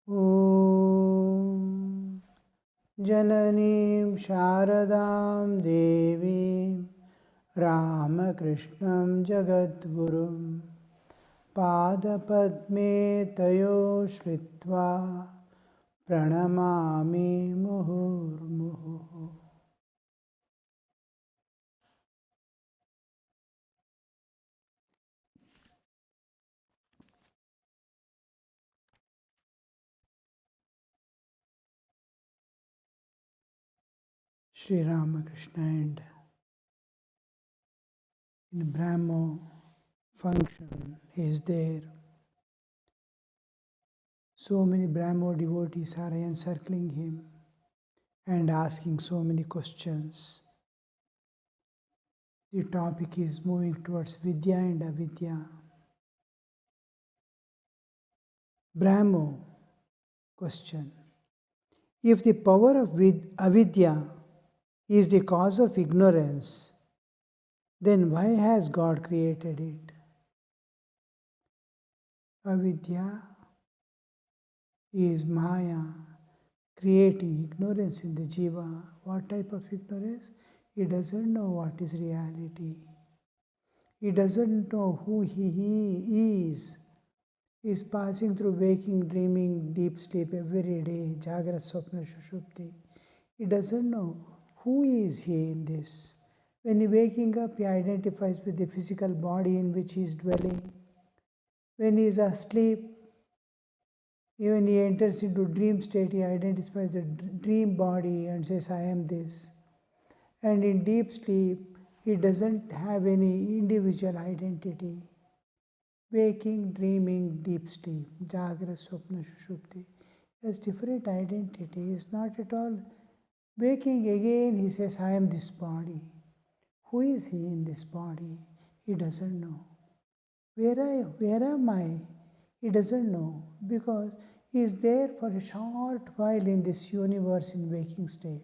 Om Jananim Sharadam Devim Ramakrishnam Jagadgurum Padapadme Tayo Shritva Pranamami Muhurmuhu. Sri Ramakrishna and in Brahmo function is there. So many Brahmo devotees are encircling him and asking so many questions. The topic is moving towards Vidya and Avidya. Brahmo question. If the power of Avidya is the cause of ignorance, then why has God created it? Avidya is Maya, creating ignorance in the jiva. What type of ignorance? He doesn't know what is reality. He doesn't know who he is. He is passing through waking, dreaming, deep sleep every day, Jagrat, Swapna, Shushupti. He doesn't know who is he in this. When he waking up, he identifies with the physical body in which he is dwelling. When he is asleep, when he enters into dream state, he identifies the dream body and says, I am this. And in deep sleep, he doesn't have any individual identity. Waking, dreaming, deep sleep, Jagra, Swapna, Shushupti, has different identity. Is not at all. Waking again, he says, I am this body. Who is he in this body? He doesn't know. Where am I? He doesn't know, because he is there for a short while in this universe in waking state.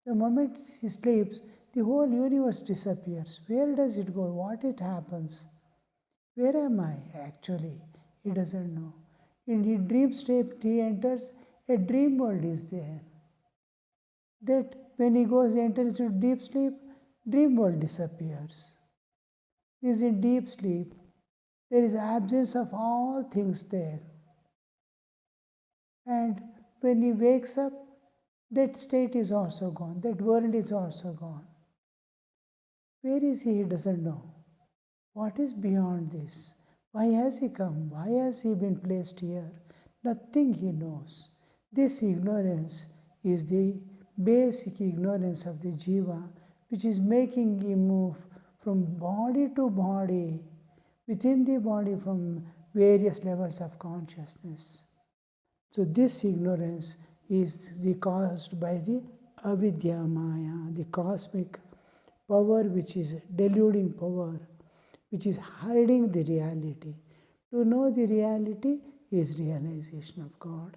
The moment he sleeps, the whole universe disappears. Where does it go? What it happens? Where am I actually? He doesn't know. In the dream state, he enters, a dream world is there. That when he enters into deep sleep, dream world disappears. He is in deep sleep. There is absence of all things there. And when he wakes up, that state is also gone. That world is also gone. Where is he? He doesn't know. What is beyond this? Why has he come? Why has he been placed here? Nothing he knows. This ignorance is the basic ignorance of the jiva, which is making him move from body to body, within the body from various levels of consciousness. So this ignorance is caused by the avidya maya, the cosmic power which is deluding power, which is hiding the reality. To know the reality is realization of God.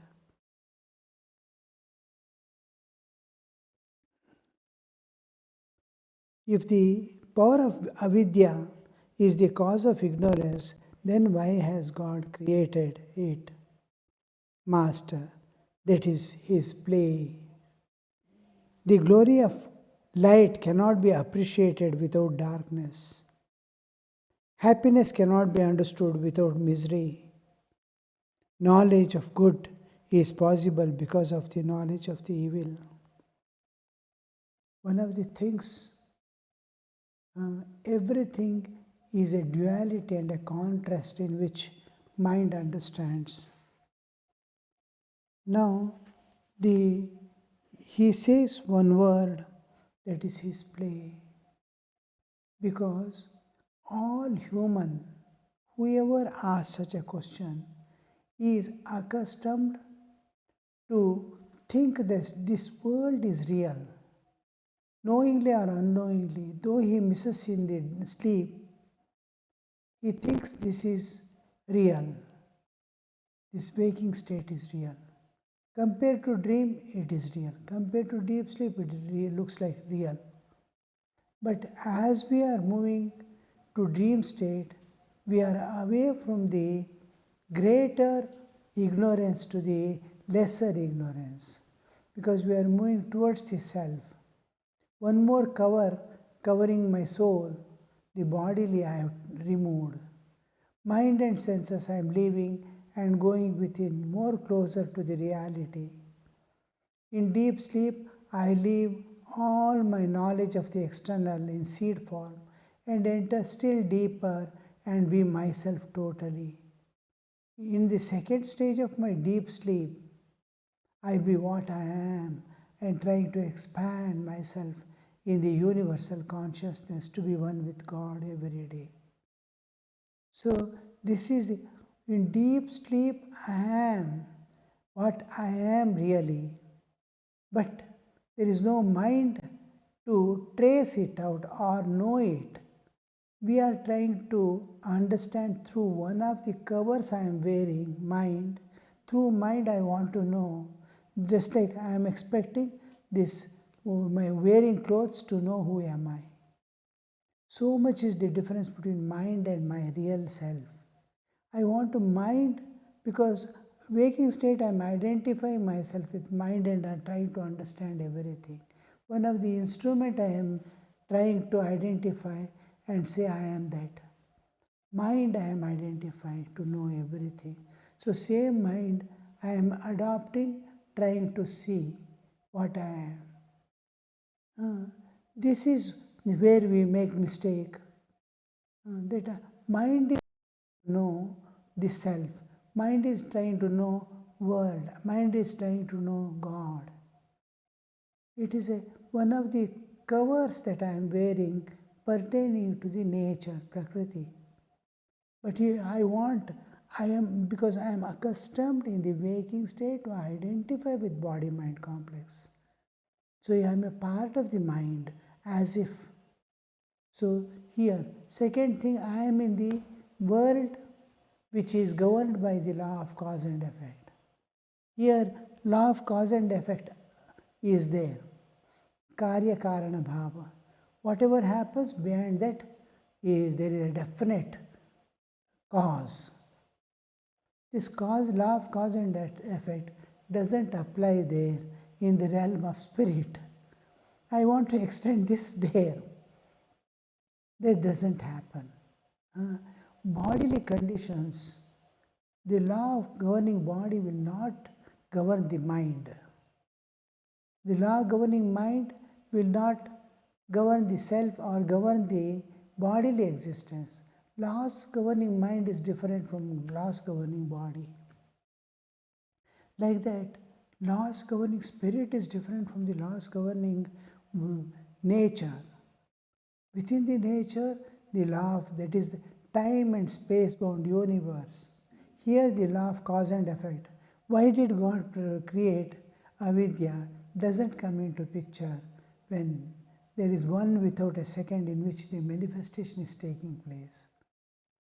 If the power of avidya is the cause of ignorance, then why has God created it? Master, that is his play. The glory of light cannot be appreciated without darkness. Happiness cannot be understood without misery. Knowledge of good is possible because of the knowledge of the evil. One of the things, everything is a duality and a contrast in which mind understands. Now, he says one word, that is his play. Because all human, whoever asks such a question, is accustomed to think that this world is real. Knowingly or unknowingly, though he misses in the sleep, he thinks this is real. This waking state is real. Compared to dream, it is real. Compared to deep sleep, it looks like real. But as we are moving to dream state, we are away from the greater ignorance to the lesser ignorance, because we are moving towards the self. One more cover covering my soul, the bodily I have removed. Mind and senses I am leaving and going within, more closer to the reality. In deep sleep, I leave all my knowledge of the external in seed form and enter still deeper and be myself totally. In the second stage of my deep sleep, I be what I am and trying to expand myself in the universal consciousness to be one with God every day. So, this is in deep sleep, I am what I am really. But there is no mind to trace it out or know it. We are trying to understand through one of the covers I am wearing, mind. Through mind, I want to know. Just like I am expecting this, my wearing clothes to know who am I. So much is the difference between mind and my real self. I want to mind because waking state I am identifying myself with mind and I am trying to understand everything. One of the instrument I am trying to identify and say I am that. Mind I am identifying to know everything. So same mind I am adopting, trying to see what I am. This is where we make mistake. That mind is to know the self. Mind is trying to know world. Mind is trying to know God. It is one of the covers that I am wearing pertaining to the nature, Prakriti. But here because I am accustomed in the waking state to identify with body-mind complex. So I am a part of the mind as if. So here, second thing, I am in the world which is governed by the law of cause and effect. Here, law of cause and effect is there. Karya Karana Bhava. Whatever happens behind that there is a definite cause. This law of cause and effect doesn't apply there in the realm of spirit. I want to extend this there. That doesn't happen. Bodily conditions, the law of governing body will not govern the mind. The law governing mind will not govern the self or govern the bodily existence. Laws governing mind is different from laws governing body. Like that, laws governing spirit is different from the laws governing nature. Within the nature, the law of that is the time and space bound universe. Here, the law of cause and effect. Why did God create avidya? Doesn't come into picture when there is one without a second in which the manifestation is taking place.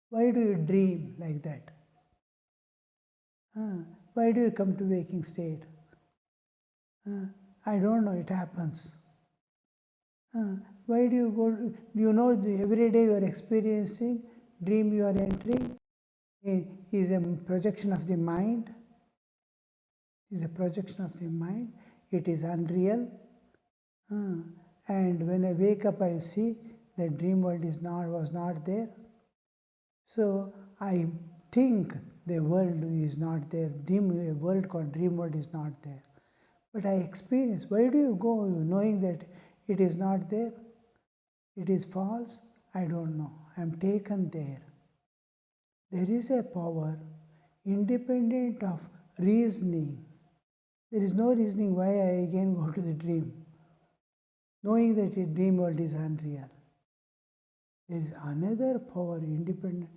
Why do you dream like that? Why do you come to waking state? I don't know, it happens. Why do you go? Do you know every day you are experiencing, dream you are entering is a projection of the mind? Is a projection of the mind. It is unreal. And when I wake up, I see that dream world was not there. So I think the world is not there. A world called dream world is not there. But I experience. Why do you go knowing that it is not there? It is false? I don't know. I am taken there. There is a power independent of reasoning. There is no reasoning why I again go to the dream, knowing that the dream world is unreal. There is another power independent.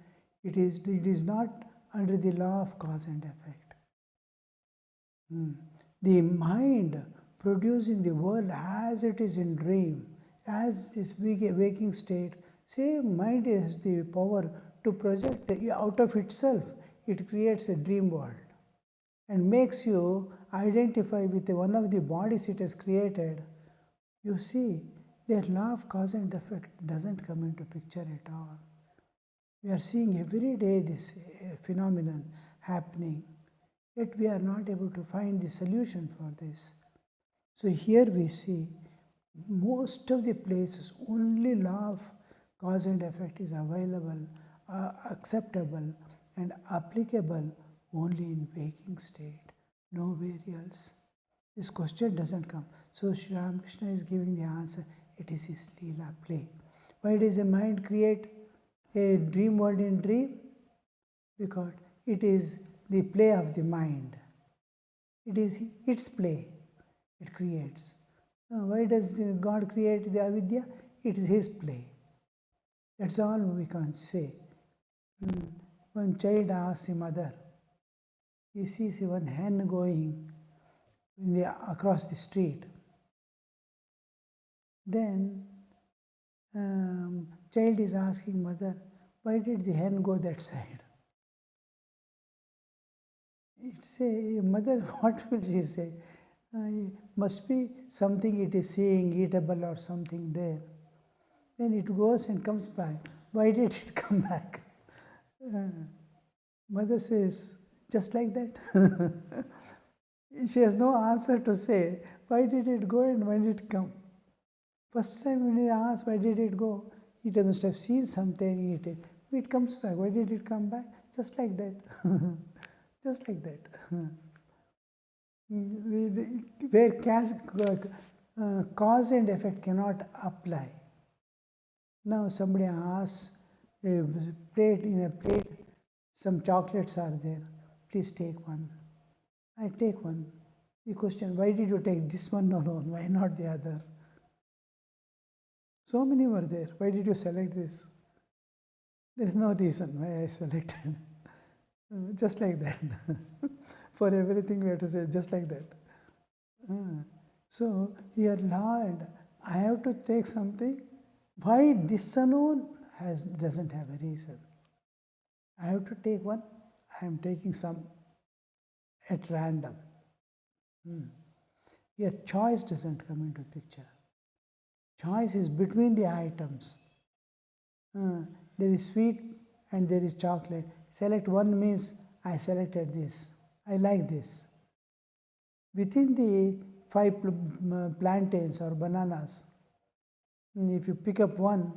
It is not under the law of cause and effect. The mind producing the world as it is in dream, as this waking state, same mind has the power to project out of itself. It creates a dream world and makes you identify with one of the bodies it has created. You see, their law of cause and effect doesn't come into picture at all. We are seeing every day this phenomenon happening. Yet we are not able to find the solution for this. So here we see most of the places only law of cause and effect is available, acceptable and applicable only in waking state, nowhere else. This question doesn't come. So Sri Ramakrishna is giving the answer. It is his Leela play. Why does the mind create a dream world in dream? Because it is the play of the mind. It is its play. It creates. Why does God create the avidya? It is his play. That's all we can say. One child asks the mother, he sees one hen going across the street. Then child is asking mother, why did the hen go that side? It say, mother, what will she say? Must be something it is seeing, eatable or something there. Then it goes and comes back. Why did it come back? Mother says, just like that. She has no answer to say, why did it go and when did it come? First time when you ask, why did it go? It must have seen something, it comes back. Why did it come back? Just like that. Just like that. Where cause and effect cannot apply. Now somebody asks, in a plate, some chocolates are there. Please take one. I take one. The question, why did you take this one alone? Why not the other? So many were there. Why did you select this? There is no reason why I selected. Just like that. For everything we have to say, just like that. So, here, Lord, I have to take something. Why this alone doesn't have a reason? I have to take one. I am taking some at random. Here, choice doesn't come into picture. Choice is between the items. There is sweet and there is chocolate. Select one means I selected this. I like this. Within the 5 plantains or bananas, if you pick up one,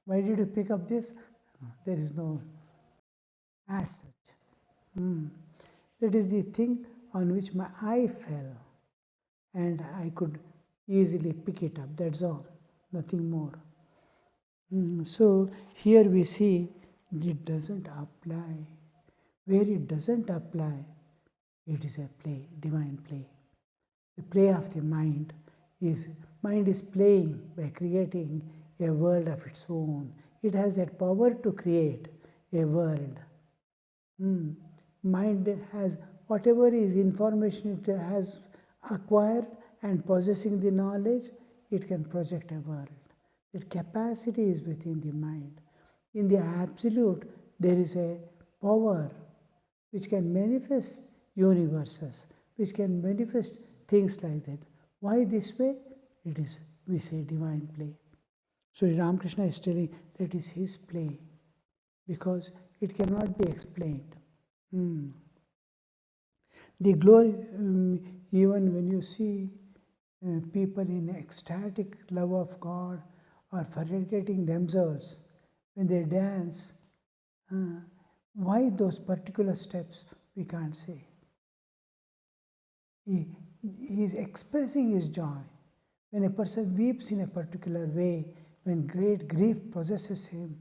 why did you pick up this? There is no as such. That is the thing on which my eye fell and I could easily pick it up. That's all, nothing more. So here we see it doesn't apply. Where it doesn't apply, it is a play, divine play. The play of the mind is playing by creating a world of its own. It has that power to create a world. Mind has whatever is information it has acquired and possessing the knowledge, it can project a world. That capacity is within the mind. In the absolute, there is a power which can manifest universes, which can manifest things like that. Why this way? It is, we say, divine play. So Ramakrishna is telling that is his play because it cannot be explained. The glory, even when you see people in ecstatic love of God or forgetting themselves, when they dance, why those particular steps we can't say. He is expressing his joy. When a person weeps in a particular way, when great grief possesses him,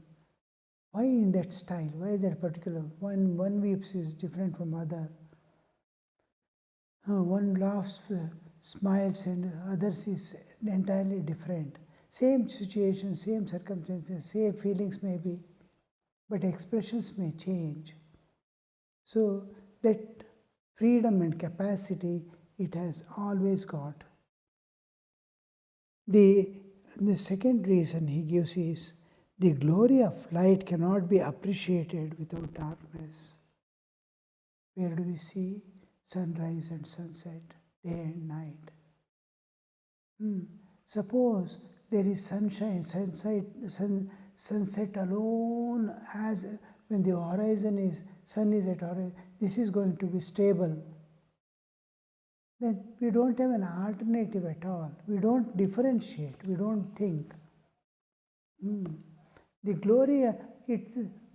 why in that style? Why that particular? One weeps is different from other. One laughs, smiles, and others is entirely different. Same situation, same circumstances, same feelings may be, but expressions may change. So that freedom and capacity it has always got. The second reason he gives is the glory of light cannot be appreciated without darkness. Where do we see sunrise and sunset, day and night? Suppose there is sunshine, sunset alone, as when the horizon is, sun is at horizon, this is going to be stable. then we don't have an alternative at all. We don't differentiate, we don't think. The glory,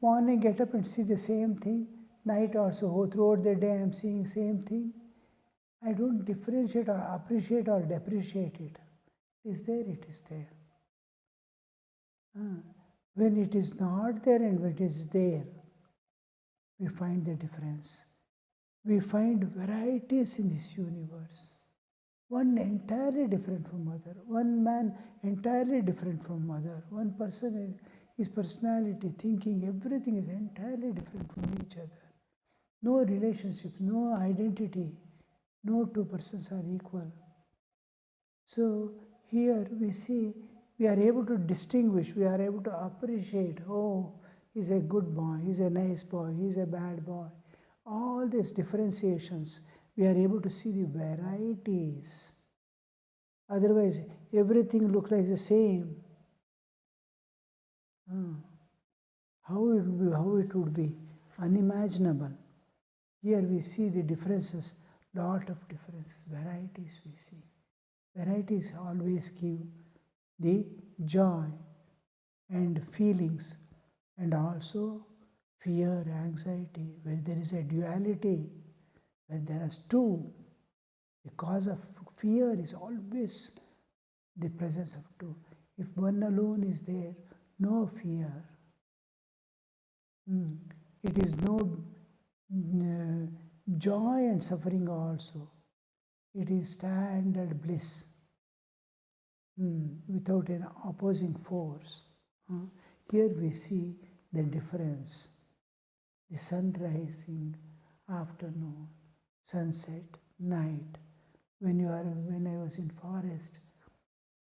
morning get up and see the same thing, night also, throughout the day I am seeing same thing. I don't differentiate or appreciate or depreciate it. It is there, it is there. When it is not there and when it is there, we find the difference. We find varieties in this universe. One entirely different from other. One man entirely different from other. One person, his personality, thinking, everything is entirely different from each other. No relationship, no identity. No two persons are equal. So here we see, we are able to distinguish, we are able to appreciate, oh, he's a good boy, he's a nice boy, he's a bad boy. All these differentiations, we are able to see the varieties. Otherwise, everything looks like the same. How it would be unimaginable. Here we see the differences, lot of differences, varieties we see. Varieties always give the joy and feelings, and also fear, anxiety, where there is a duality, where there are two. The cause of fear is always the presence of two. If one alone is there, no fear. It is no joy and suffering also. It is standard bliss without an opposing force. Here we see the difference. The sun rising, afternoon, sunset, night. When I was in forest,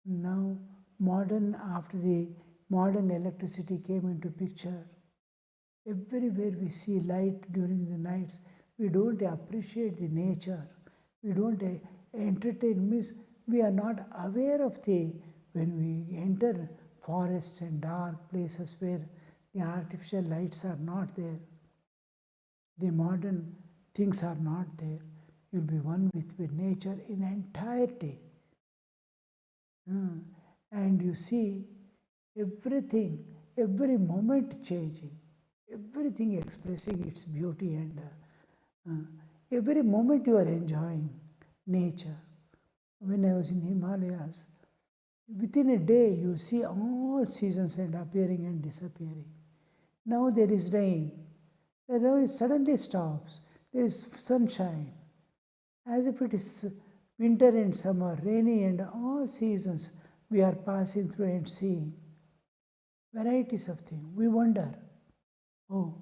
now after the modern electricity came into picture, everywhere we see light during the nights. We don't appreciate the nature. We don't entertain. Means we are not aware of when we enter forests and dark places where the artificial lights are not there, the modern things are not there. You'll be one with nature in entirety. And you see everything, every moment changing, everything expressing its beauty, and every moment you are enjoying nature. When I was in Himalayas, within a day you see all seasons and appearing and disappearing. Now there is rain, the rain suddenly stops, there is sunshine, as if it is winter and summer, rainy, and all seasons we are passing through and seeing. Varieties of things. We wonder. Oh,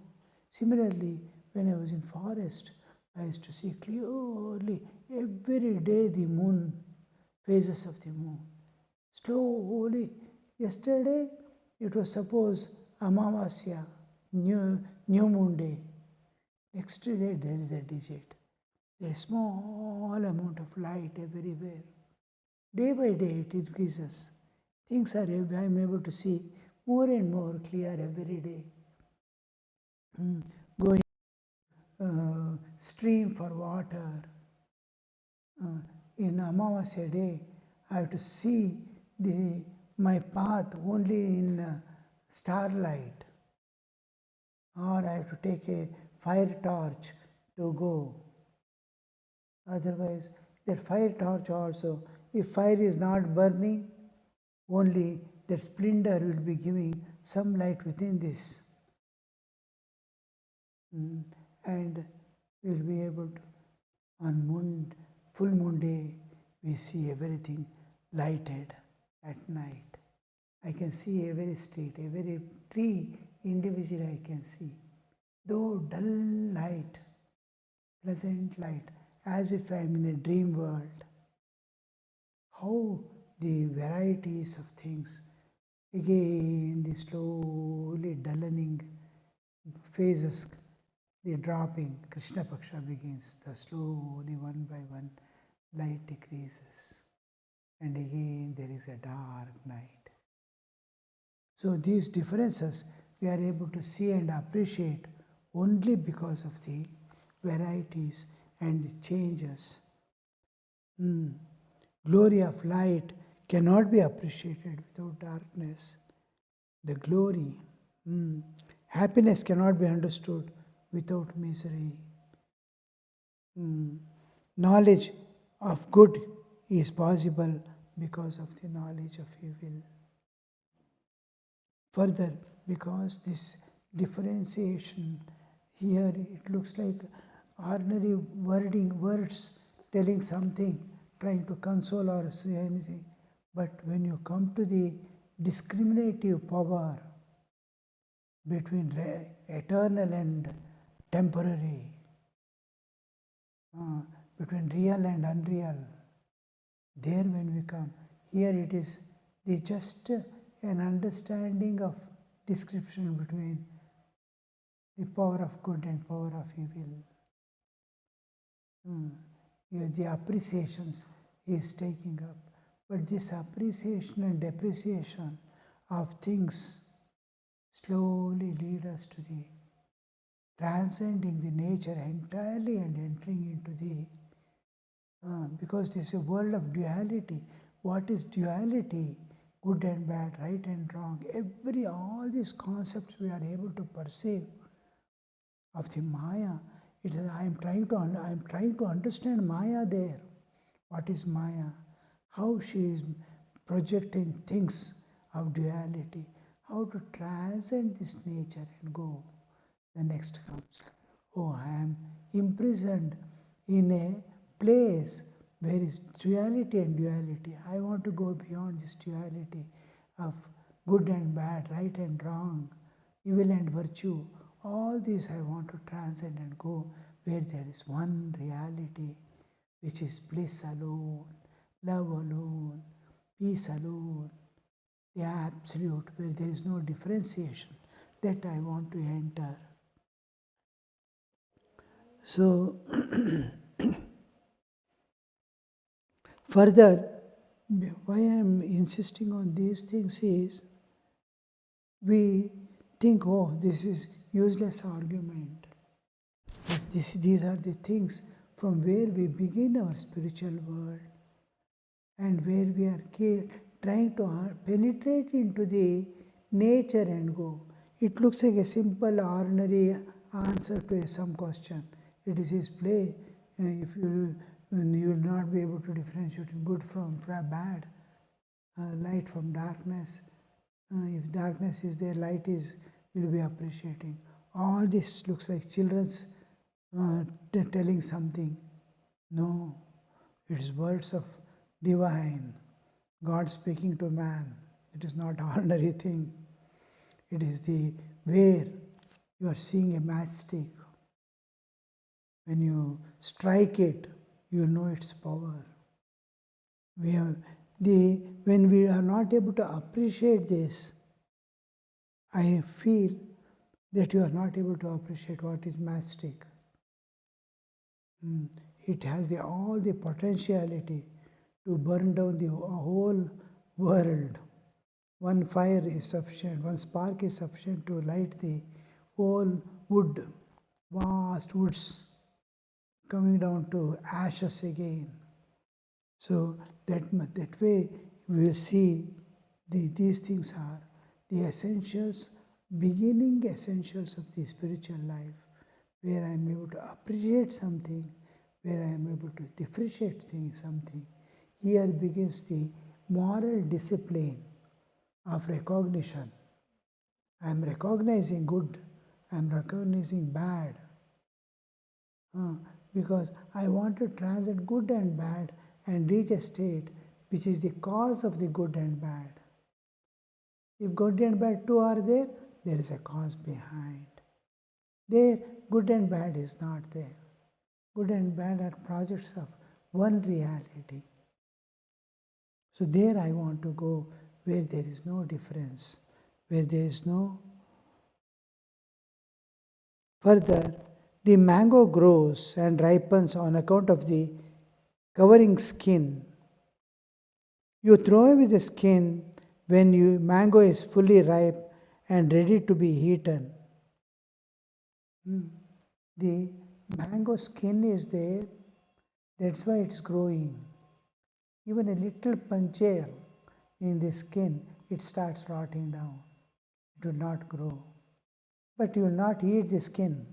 similarly, when I was in forest, I used to see clearly every day the moon, phases of the moon. Slowly, yesterday it was suppose Amavasya, new moon day. Next day there is a digit. There is small amount of light everywhere. Day by day it increases. Things are, I am able to see more and more clear every day. Going stream for water. In Amavasya day, I have to see my path only in starlight, or I have to take a fire torch to go. Otherwise, that fire torch also, if fire is not burning, only that splinter will be giving some light within this. And we will be able to, on full moon day, we see everything lighted at night. I can see every street, every tree individually I can see. Though dull light, pleasant light, as if I am in a dream world. How the varieties of things, again the slowly dullening phases, the dropping, Krishna Paksha begins, the slowly one by one light decreases, and again there is a dark night. So these differences we are able to see and appreciate only because of the varieties and the changes Glory of light cannot be appreciated without darkness. The glory. Happiness cannot be understood without misery. Knowledge of good is possible because of the knowledge of evil. Further, because this differentiation here, it looks like ordinary words telling something, trying to console or say anything. But when you come to the discriminative power between eternal and temporary, between real and unreal, there when we come, here it is just an understanding of description between the power of good and power of evil. The appreciations is taking up. But this appreciation and depreciation of things slowly lead us to the transcending the nature entirely and entering into the because this is a world of duality. What is duality? Good and bad, right and wrong. All these concepts we are able to perceive of the Maya. It is I am trying to understand Maya there. What is Maya? How she is projecting things of duality. How to transcend this nature and go. The next comes. Oh, I am imprisoned in a place where is duality and duality. I want to go beyond this duality of good and bad, right and wrong, evil and virtue. All these I want to transcend and go where there is one reality, which is bliss alone, love alone, peace alone, the absolute, where there is no differentiation. That I want to enter. So, further, why I am insisting on these things is, we think, oh, this is useless argument. But these are the things from where we begin our spiritual world and where we are trying to penetrate into the nature and go. It looks like a simple, ordinary answer to some question. It is his play. If you will not be able to differentiate good from bad, light from darkness. If darkness is there, light is, you will be appreciating. All this looks like children's telling something. No, it is words of divine, God speaking to man. It is not ordinary thing. It is the where you are seeing a matchstick. When you strike it, you know its power. When we are not able to appreciate this, I feel that you are not able to appreciate what is matchstick. It has all the potentiality to burn down the whole world. One fire is sufficient, one spark is sufficient to light the whole wood, vast woods, coming down to ashes again. So that way we will see these things are the essentials, beginning essentials of the spiritual life, where I am able to appreciate something, where I am able to differentiate something. Here begins the moral discipline of recognition. I am recognizing good, I am recognizing bad. Because I want to transcend good and bad and reach a state which is the cause of the good and bad. If good and bad two are there, there is a cause behind. There, good and bad is not there. Good and bad are projects of one reality. So there I want to go where there is no difference, where there is no. Further, the mango grows and ripens on account of the covering skin. You throw away the skin when mango is fully ripe and ready to be eaten. The mango skin is there, that's why it's growing. Even a little puncture in the skin, it starts rotting down. It will not grow. But you will not eat the skin.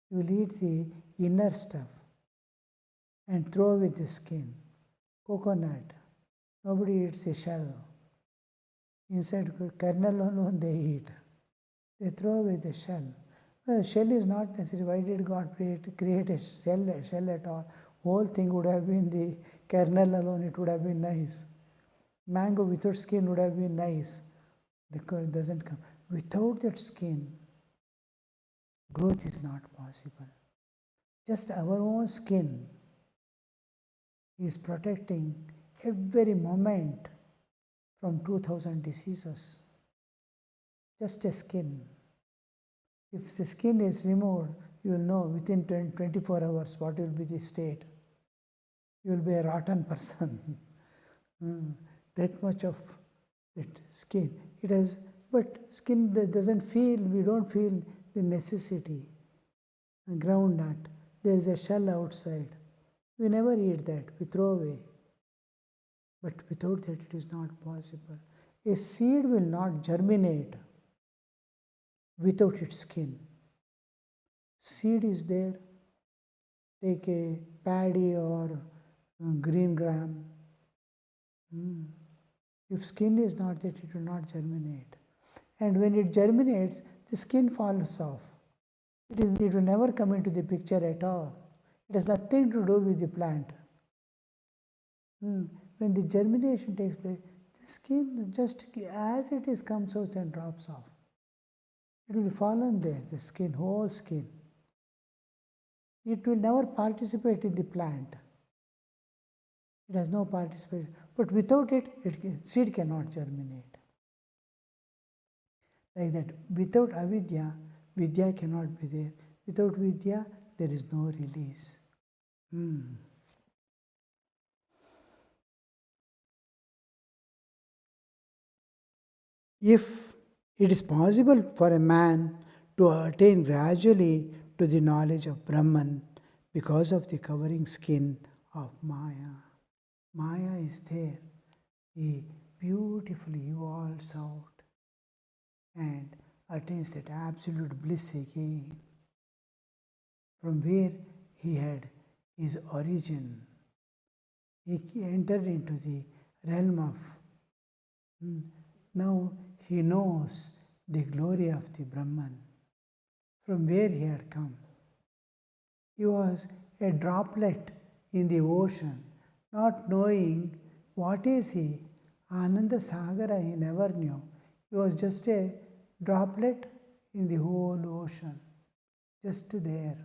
You will eat the inner stuff and throw away the skin. Coconut, nobody eats the shell. Inside kernel alone they eat. They throw away the shell. The shell is not necessary. Why did God create a shell at all? Whole thing would have been the kernel alone, it would have been nice. Mango without skin would have been nice. Because it doesn't come. Without that skin, growth is not possible. Just our own skin is protecting every moment from 2000 diseases. Just a skin. If the skin is removed, you will know within 24 hours what will be the state. You will be a rotten person. That much of that skin. It has, but skin doesn't feel, we don't feel the necessity. A groundnut, there is a shell outside. We never eat that, we throw away. But without that, it is not possible. A seed will not germinate without its skin. Seed is there. Take a paddy or green gram. If skin is not there, it will not germinate. And when it germinates, the skin falls off. It will never come into the picture at all. It has nothing to do with the plant. When the germination takes place, the skin just as it is comes out and drops off. It will be fallen there, the skin, whole skin. It will never participate in the plant. It has no participation. But without it, seed cannot germinate. Like that, without avidya, vidya cannot be there. Without vidya, there is no release. If it is possible for a man to attain gradually to the knowledge of Brahman because of the covering skin of Maya, Maya is there. He beautifully evolves out and attains that absolute bliss again, from where he had his origin. He entered into the realm of, now he knows the glory of the Brahman, from where he had come. He was a droplet in the ocean, not knowing what is he. Ananda Sagara he never knew. He was just a droplet in the whole ocean, just there.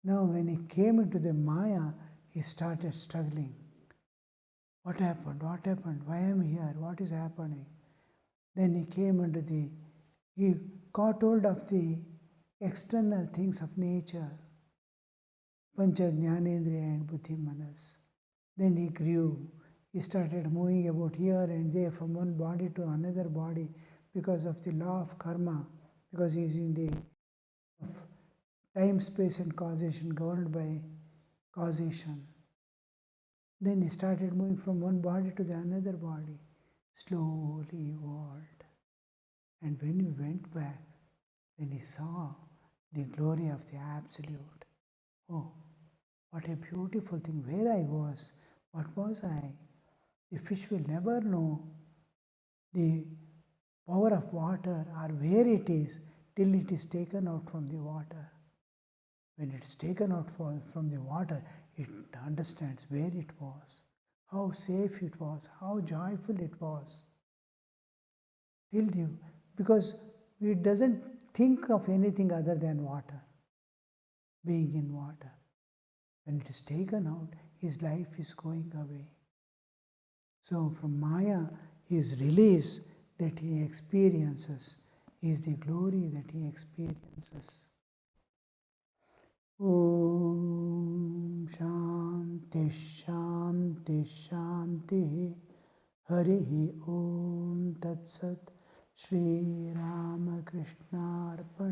Now when he came into the Maya, he started struggling. What happened? What happened? Why am I here? What is happening? Then he came into he caught hold of the external things of nature, Pancha Jnanendriya and Buddhi Manas. Then he grew. He started moving about here and there from one body to another body because of the law of karma, because he is in the time, space and causation, governed by causation. Then he started moving from one body to the another body, slowly evolved. And when he went back, then he saw the glory of the Absolute. Oh, what a beautiful thing. Where I was, what was I? The fish will never know the power of water or where it is till it is taken out from the water. When it is taken out from the water, it understands where it was, how safe it was, how joyful it was. Because it doesn't think of anything other than water, being in water. When it is taken out, his life is going away. So from Maya, his release that he experiences is the glory that he experiences. Om Shanti Shanti Shanti Harihi Om Tat Sat Shri Ramakrishna Arpanam.